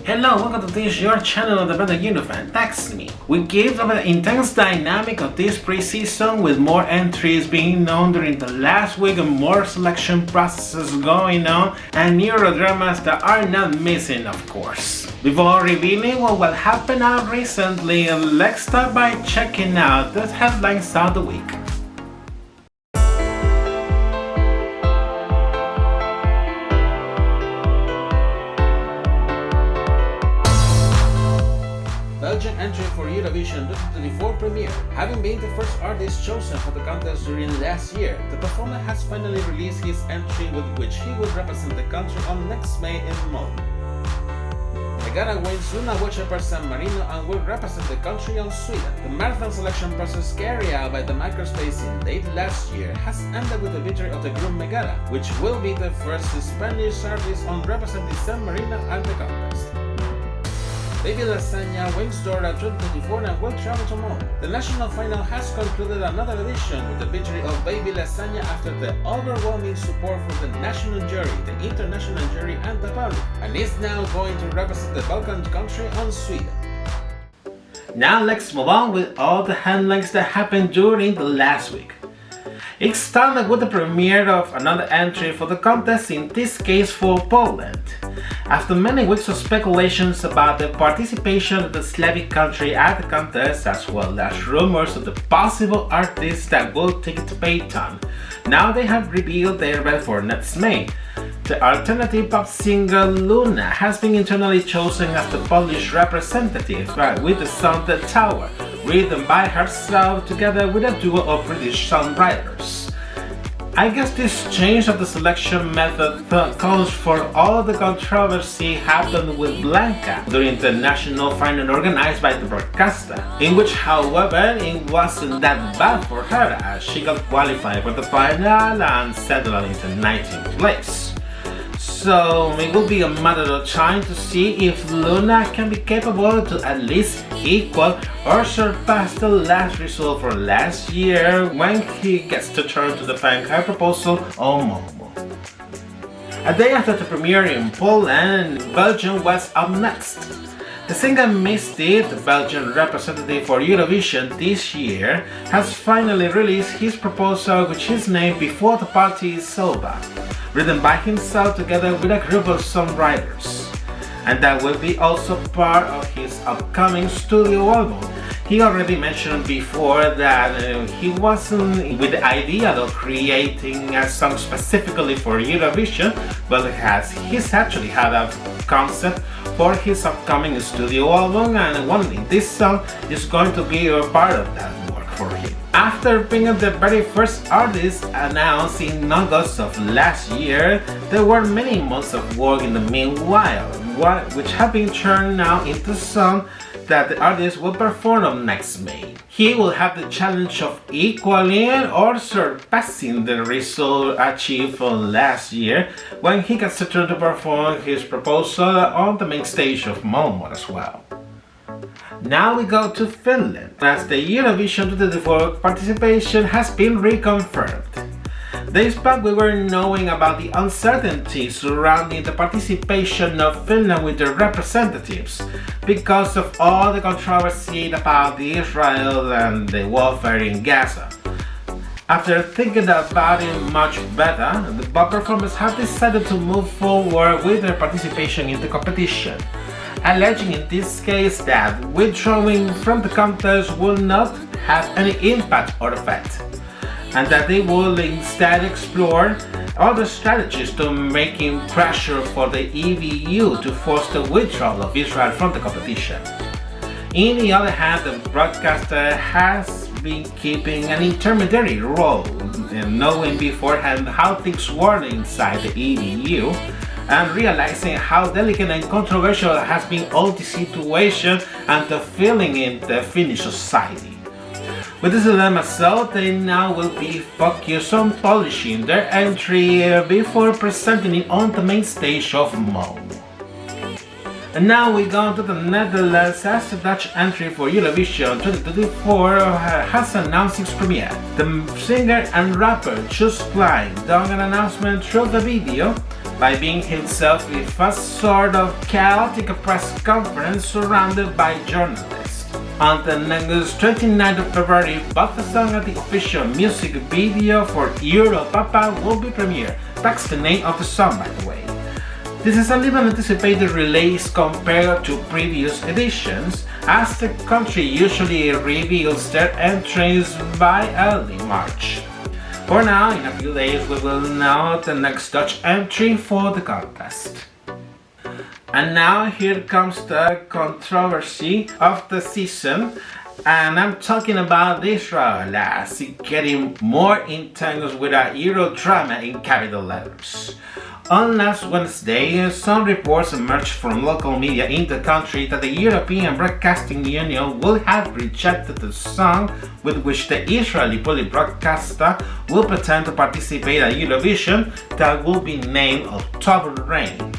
Hello, welcome to this your channel of the Better Eurofan. Text me. We give the intense dynamic of this pre-season with more entries being known during the last week and more selection processes going on and Eurodramas that are not missing, of course. Before revealing what will happen out recently, let's start by checking out the headlines of the week. Belgian entry for Eurovision 2024 premiere. Having been the first artist chosen for the contest during last year, the performer has finally released his entry with which he will represent the country on next May in Malmö. Megara wins Luna Voce per San Marino and will represent the country on Sweden. The marathon selection process carried out by the Microspace in late last year has ended with the victory of the group Megara, which will be the first Spanish artist on representing San Marino at the contest. Baby Lasagna wins Dora 2024 and will travel to Malmö. The national final has concluded another edition with the victory of Baby Lasagna after the overwhelming support from the national jury, the international jury and the public, and is now going to represent the Balkan country on Sweden. Now let's move on with all the headlines that happened during the last week. It started with the premiere of another entry for the contest, in this case for Poland. After many weeks of speculations about the participation of the Slavic country at the contest, as well as rumors of the possible artists that will take the baton, now they have revealed their bid for next May. The alternative pop singer Luna has been internally chosen as the Polish representative, with the song The Tower, written by herself together with a duo of British songwriters. I guess this change of the selection method calls for all the controversy happened with Blanca during the national final organized by the broadcaster, in which however it wasn't that bad for her as she got qualified for the final and settled into 19th place. So it will be a matter of time to see if Luna can be capable to at least equal or surpass the last result for last year when he gets to turn to defend her proposal on Malmö. A day after the premiere in Poland, Belgium was up next. The singer Misty, the Belgian representative for Eurovision this year, has finally released his proposal, which is named Before the Party is Over, written by himself together with a group of songwriters. And that will be also part of his upcoming studio album. He already mentioned before that he wasn't with the idea of creating a song specifically for Eurovision, but he's actually had a concept for his upcoming studio album, and this song is going to be a part of that work for him. After being the very first artist announced in August of last year, there were many months of work in the meanwhile, which have been turned now into song that the artist will perform on next May. He will have the challenge of equaling or surpassing the result achieved from last year when he gets to turn to perform his proposal on the main stage of Malmö as well. Now we go to Finland, as the Eurovision 2024 participation has been reconfirmed. Days back we were knowing about the uncertainty surrounding the participation of Finland with their representatives because of all the controversy about Israel and the warfare in Gaza. After thinking about it much better, the Bob performers have decided to move forward with their participation in the competition, alleging in this case that withdrawing from the contest will not have any impact or effect, and that they will instead explore other strategies to making pressure for the EBU to force the withdrawal of Israel from the competition. On the other hand, the broadcaster has been keeping an intermediary role in knowing beforehand how things work inside the EBU and realizing how delicate and controversial has been all the situation and the feeling in the Finnish society. With this dilemma solved, they now will be focused on polishing their entry before presenting it on the main stage of Malmö. And now we go to the Netherlands, as the Dutch entry for Eurovision 2024 has announced its premiere. The singer and rapper Just Klein done an announcement through the video by being himself with a sort of chaotic press conference surrounded by journalists. On the next 29th of February, both the song and the official music video for Europa will be premiered. That's the name of the song, by the way. This is a little anticipated release compared to previous editions, as the country usually reveals their entries by early March. For now, in a few days we will know the next Dutch entry for the contest. And now here comes the controversy of the season, and I'm talking about Israel as it getting more intense with a Euro drama in capital letters. On last Wednesday, some reports emerged from local media in the country that the European Broadcasting Union will have rejected the song with which the Israeli public broadcaster will pretend to participate at Eurovision, that will be named October Rain,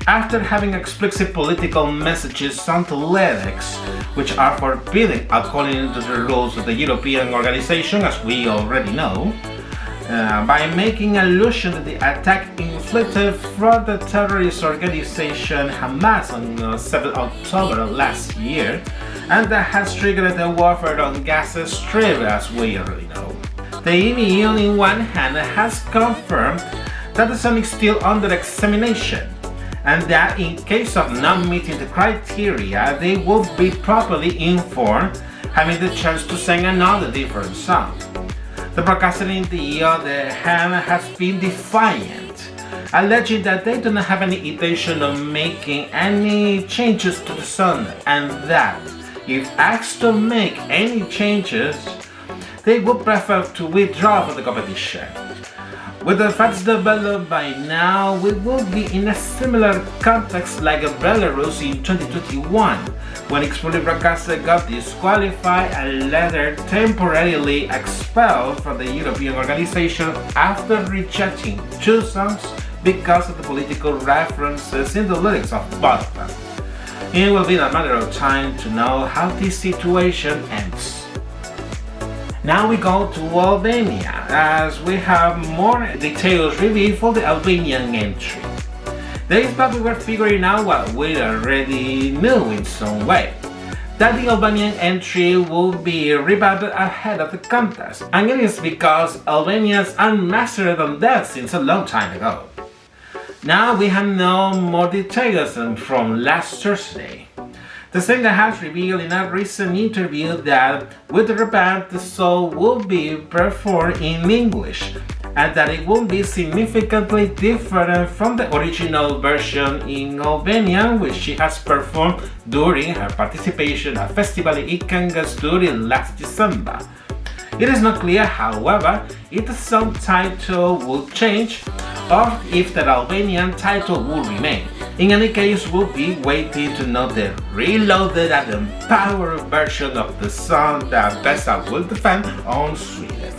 after having explicit political messages on the lyrics, which are forbidden according to the rules of the European organization, as we already know. By making allusion to the attack inflicted from the terrorist organization Hamas on 7 October last year, and that has triggered the warfare on Gaza Strip, as we already know. The EU, on one hand, has confirmed that the song is still under examination, and that in case of not meeting the criteria, they will be properly informed, having the chance to sing another different song. The broadcaster, on the other hand, has been defiant, alleging that they do not have any intention of making any changes to the song, and that, if asked to make any changes, they would prefer to withdraw from the competition. With the facts developed by now, we will be in a similar context like Belarus in 2021, when its public broadcaster got disqualified and later temporarily expelled from the European organization after rejecting 2 songs because of the political references in the lyrics of both of them. It will be a matter of time to know how this situation ends. Now we go to Albania, as we have more details revealed for the Albanian entry. This but we were figuring out what we already knew in some way, that the Albanian entry will be revamped ahead of the contest, and it is because Albanians are mastered on that since a long time ago. Now we have no more details from last Thursday. The singer has revealed in a recent interview that with the revamp, the song will be performed in English, and that it will be significantly different from the original version in Albanian, which she has performed during her participation at Festival Ikangas during last December. It is not clear, however, if the song title will change or if the Albanian title will remain. In any case, we'll be waiting to know the reloaded and empowered version of the song that Bessa will defend on Sweden.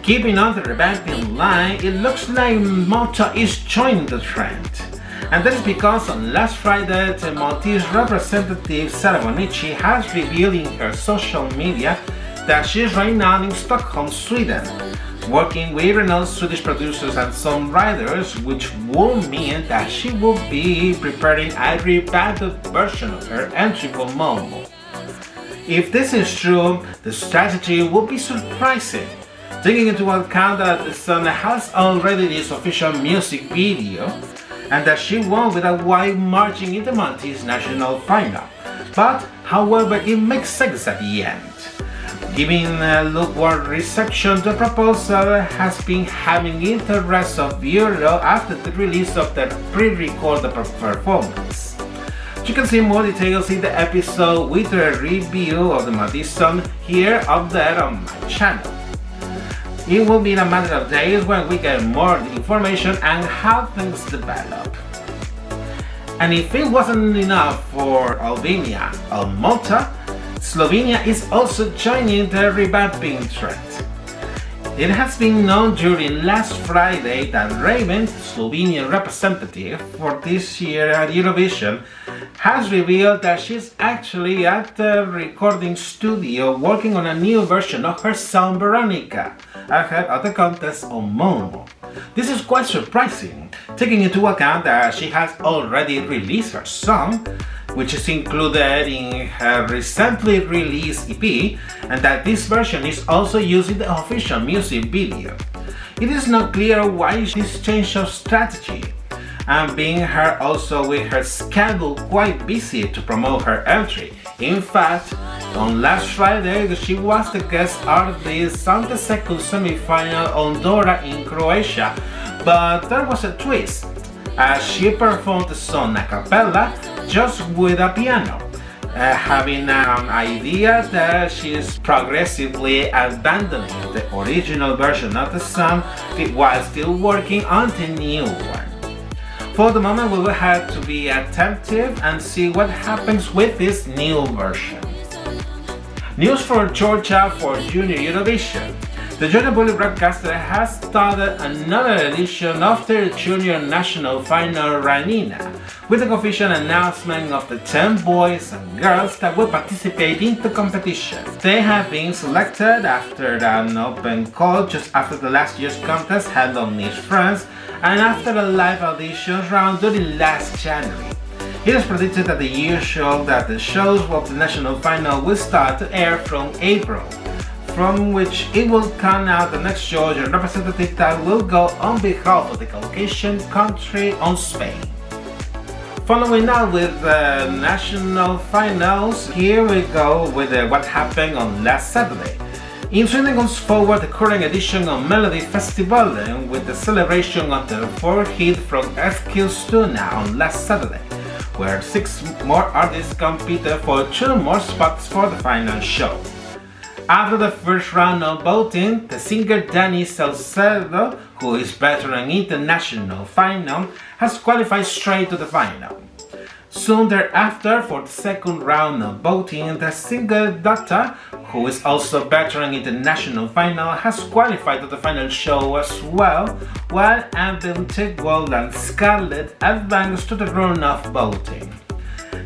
Keeping on the revamping line, it looks like Malta is joining the trend. And that is because on last Friday, the Maltese representative Sara Bonici has revealed in her social media that she is right now in Stockholm, Sweden, working with renowned Swedish producers and songwriters, which will mean that she will be preparing a revamped version of her entry for Malmö. If this is true, the strategy will be surprising, taking into account that the song has already this official music video, and that she won with a wide margin in the Maltese national final. But, however, it makes sense at the end. Given a lukewarm reception, the proposal has been having in the rest of Europe after the release of the pre-recorded performance. You can see more details in the episode with a review of the Maltese song here up there on my channel. It will be a matter of days when we get more information and how things develop. And if it wasn't enough for Albania or Malta, Slovenia is also joining the revamping trend. It has been known during last Friday that revamp, Slovenian representative for this year at Eurovision, has revealed that she's actually at the recording studio working on a new version of her song Veronica, ahead of the contest on Malmö. This is quite surprising, taking into account that she has already released her song, which is included in her recently released EP, and that this version is also used in the official music video. It is not clear why this change of strategy, and being her also with her schedule quite busy to promote her entry. In fact, on last Friday she was the guest artist on the second semi-final on Dora in Croatia, but there was a twist, as she performed the song a cappella just with a piano, having an idea that she is progressively abandoning the original version of the song while still working on the new one. For the moment, we will have to be attentive and see what happens with this new version. News for Georgia for Junior Eurovision. The Georgia Bully broadcaster has started another edition of their Junior National Final Ranina, with the official announcement of the 10 boys and girls that will participate in the competition. They have been selected after an open call just after the last year's contest held on Nice, France, and after a live audition round during last January. It is predicted that the year show that the shows of the national final will start to air from April, from which it will come out the next Georgian representative that will go on behalf of the Caucasian country on Spain. Following up with the national finals, here we go with what happened on last Saturday. In Sweden goes forward the current edition of Melodifestivalen with the celebration of the fourth hit from Eskilstuna on last Saturday, where 6 more artists competed for 2 more spots for the final show. After the first round of voting, the singer Dani Salcedo, who is veteran international final, has qualified straight to the final. Soon thereafter, for the second round of voting, the singer Dora, who is also veteran international final, has qualified to the final show as well, while Anthem Tigwell and Scarlett advanced to the round of voting.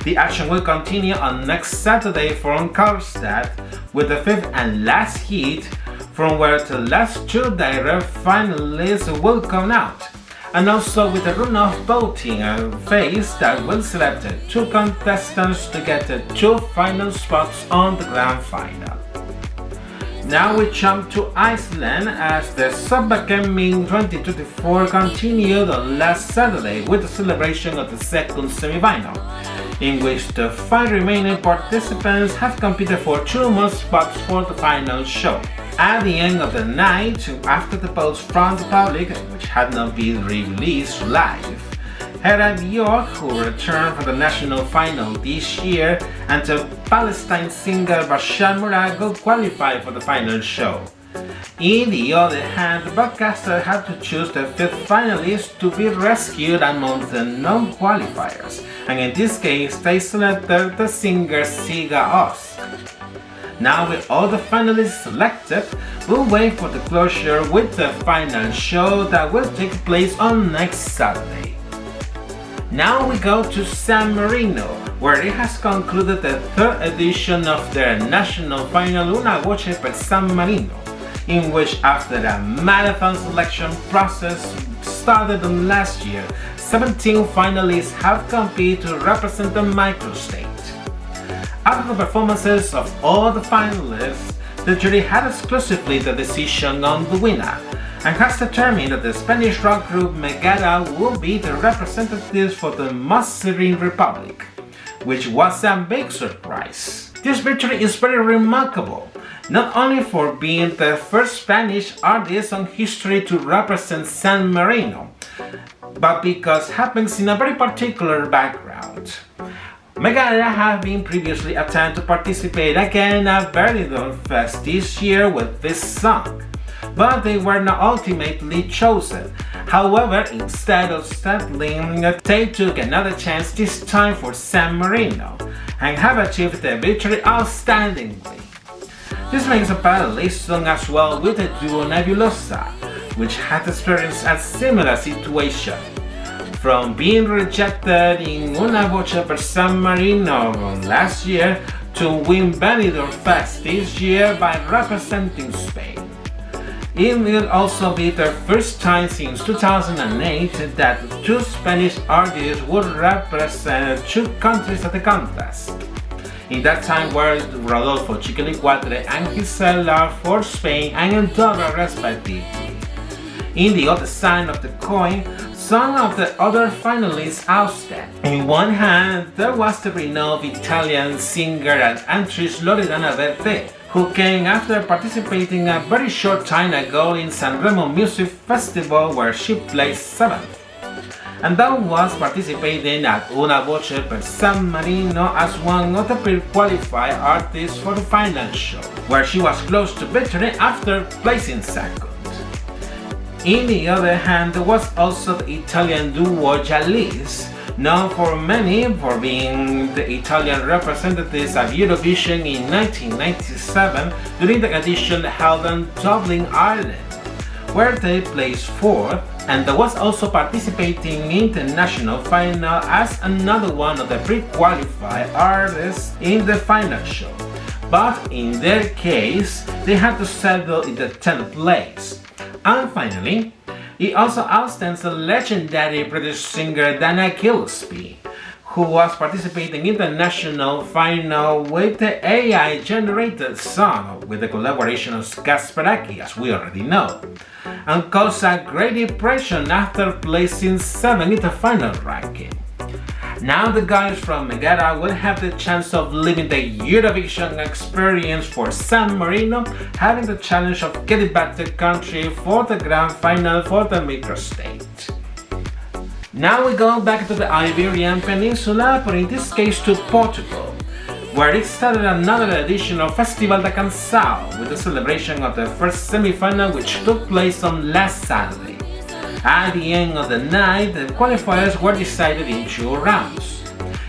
The action will continue on next Saturday from Karlstad with the 5th and last heat, from where the last 2 direct finalists will come out, and also with the runoff voting phase that will select the 2 contestants to get the 2 final spots on the grand final. Now we jump to Iceland as the Söngvakeppnin 2024 continued on last Saturday with the celebration of the second semi-final, in which the 5 remaining participants have competed for 2 more spots for the final show. At the end of the night, after the votes from the public, which had not been released live, Hera Björk, who returned for the national final this year, and the Palestine singer Bashar Murago qualified for the final show. In the other hand, the broadcaster had to choose the 5th finalist to be rescued among the non-qualifiers, and in this case they selected the singer Siga Osk. Now with all the finalists selected, we'll wait for the closure with the final show that will take place on next Saturday. Now we go to San Marino, where it has concluded the 3rd edition of their national final Una Voce per San Marino, in which after a marathon selection process started on last year, 17 finalists have competed to represent the microstate. After the performances of all the finalists, the jury had exclusively the decision on the winner, and has determined that the Spanish rock group Megara will be the representatives for the Muslim Republic, which was a big surprise. This victory is very remarkable, not only for being the first Spanish artist on history to represent San Marino, but because it happens in a very particular background. Megara have been previously attempted to participate again at Benidorm Fest this year with this song, but they were not ultimately chosen. However, instead of settling, they took another chance, this time for San Marino, and have achieved the victory outstandingly. This makes a parallel song as well with the duo Nebulosa, which had experienced a similar situation, from being rejected in Una Voce per San Marino last year to win Benidorm Fest this year by representing Spain. It will also be their first time since 2008 that two Spanish artists would represent two countries at the contest. In that time were Rodolfo Chiquilicuatre and Gisela for Spain and Dora respectively. In the other side of the coin, some of the other finalists ousted. In one hand, there was the renowned Italian singer and actress Loredana Bertè, who came after participating a very short time ago in Sanremo Music Festival where she placed 7th. And that was participating at Una Voce per San Marino as one of the pre-qualified artists for the final show, where she was close to victory after placing 2nd. In the other hand, there was also the Italian duo Jalise, known for many for being the Italian representatives of Eurovision in 1997 during the edition held in Dublin, Ireland, where they placed 4th, and there was also participating in the national final as another one of the pre-qualified artists in the final show. But in their case, they had to settle in the 10th place. And finally, it also outstands the legendary British singer Dana Gillespie, who was participating in the national final with the AI-generated song with the collaboration of Kasperaki, as we already know, and caused a great impression after placing 7th in the final ranking. Now the guys from Megara will have the chance of living the Eurovision experience for San Marino, having the challenge of getting back to the country for the grand final for the microstate. Now we go back to the Iberian Peninsula, but in this case to Portugal, where it started another edition of Festival da Canção with the celebration of the first semi-final, which took place on last Saturday. At the end of the night, the qualifiers were decided in 2 rounds.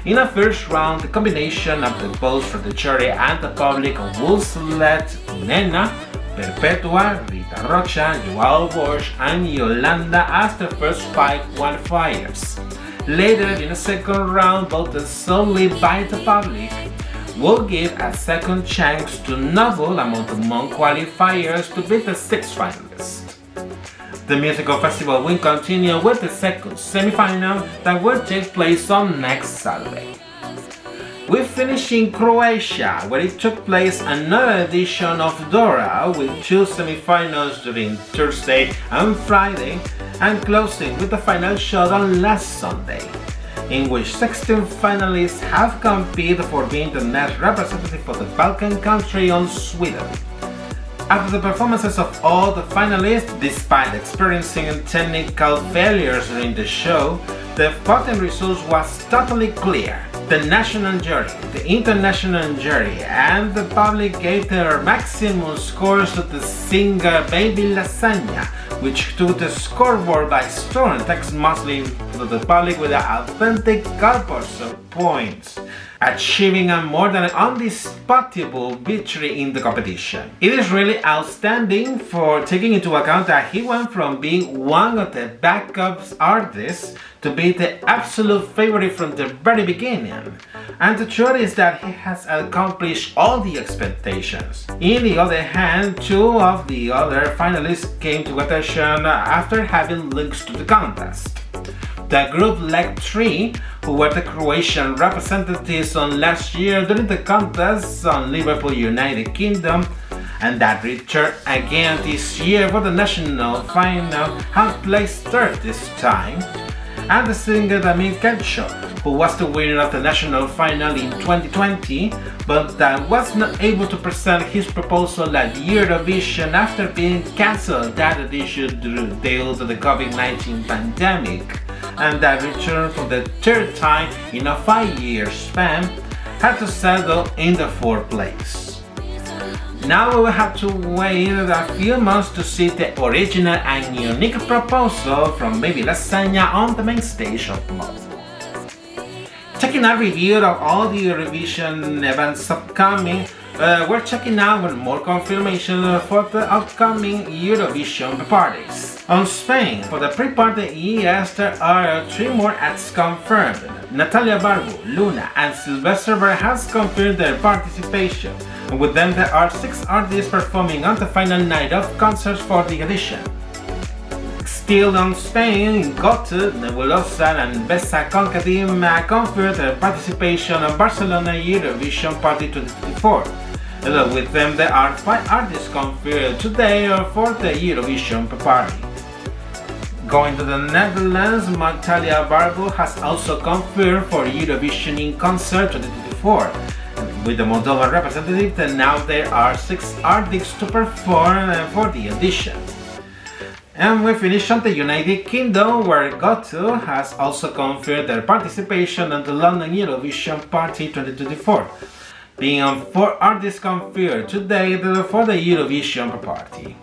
In the first round, the combination of the votes from the jury and the public will select Nena, Perpetua, Rita Rocha, Joao Bosch and Yolanda as the first 5 qualifiers. Later, in the second round, voted solely by the public, will give a second chance to novel among qualifiers to beat the 6 finalists. The musical festival will continue with the second semi-final that will take place on next Saturday. We finish in Croatia, where it took place another edition of Dora with 2 semi-finals during Thursday and Friday, and closing with the final show on last Sunday, in which 16 finalists have competed for being the next representative for the Balkan country on Sweden. After the performances of all the finalists, despite experiencing technical failures during the show, the voting results was totally clear. The national jury, the international jury, and the public gave their maximum scores to the singer Baby Lasagna, which took the scoreboard by storm, thanks mostly to the public with an authentic corpus of points, achieving a more than undisputable victory in the competition. It is really outstanding for taking into account that he went from being one of the backup artists to be the absolute favorite from the very beginning. And the truth is that he has accomplished all the expectations. In the other hand, 2 of the other finalists came to attention after having links to the contest. The group Leg 3, who were the Croatian representatives on last year during the contest on Liverpool, United Kingdom, and that returned again this year for the national final, have placed 3rd this time. And the singer Damir Kelcho, who was the winner of the national final in 2020, but that was not able to present his proposal at Eurovision after being cancelled that edition due to the COVID-19 pandemic, and that returned for the 3rd time in a 5-year span, had to settle in the 4th place. Now we will have to wait a few months to see the original and unique proposal from Baby Lasagna on the main stage of Malta. Taking a review of all the Eurovision events upcoming, we're checking out with more confirmation for the upcoming Eurovision parties. On Spain, for the PrePartyES, there are 3 more acts confirmed. Natalia, Barbu, Luna, and Silvester has confirmed their participation, and with them there are 6 artists performing on the final night of concerts for the edition. Still on Spain, Gåte, Nebulosa, and Voce confirmed their participation on Barcelona Eurovision Party 2024. With them there are 5 artists confirmed today for the Eurovision party. Going to the Netherlands, Natalia Barbu has also confirmed for Eurovision in Concert 2024. With the Moldovan representative, then now there are 6 artists to perform for the edition. And we finish on the United Kingdom, where Gåte has also confirmed their participation in the London Eurovision Party 2024, being on 4 artists confirmed today for the Eurovision party.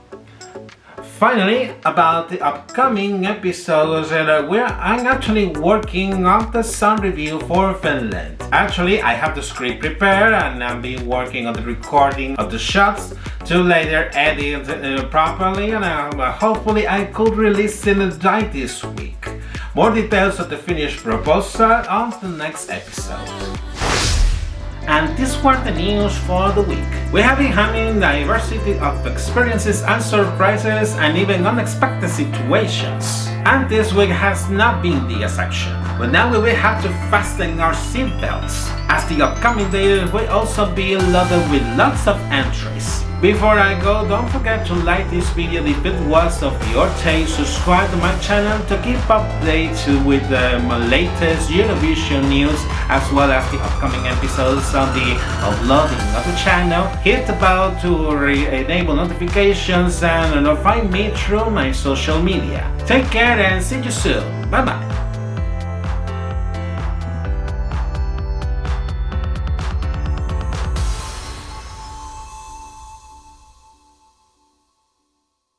Finally, about the upcoming episodes, I'm actually working on the sound review for Finland. Actually, I have the script prepared and I've been working on the recording of the shots to later edit properly, and hopefully I could release it by this week. More details of the finished proposal on the next episode. And these were the news for the week. We have been having diversity of experiences and surprises and even unexpected situations. And this week has not been the exception. But now we will have to fasten our seatbelts, as the upcoming days will also be loaded with lots of entries. Before I go, don't forget to like this video if it was of your taste, subscribe to my channel to keep updated with the latest Eurovision news, as well as the upcoming episodes on the uploading of the channel. Hit the bell to enable notifications and find me through my social media. Take care and see you soon. Bye bye.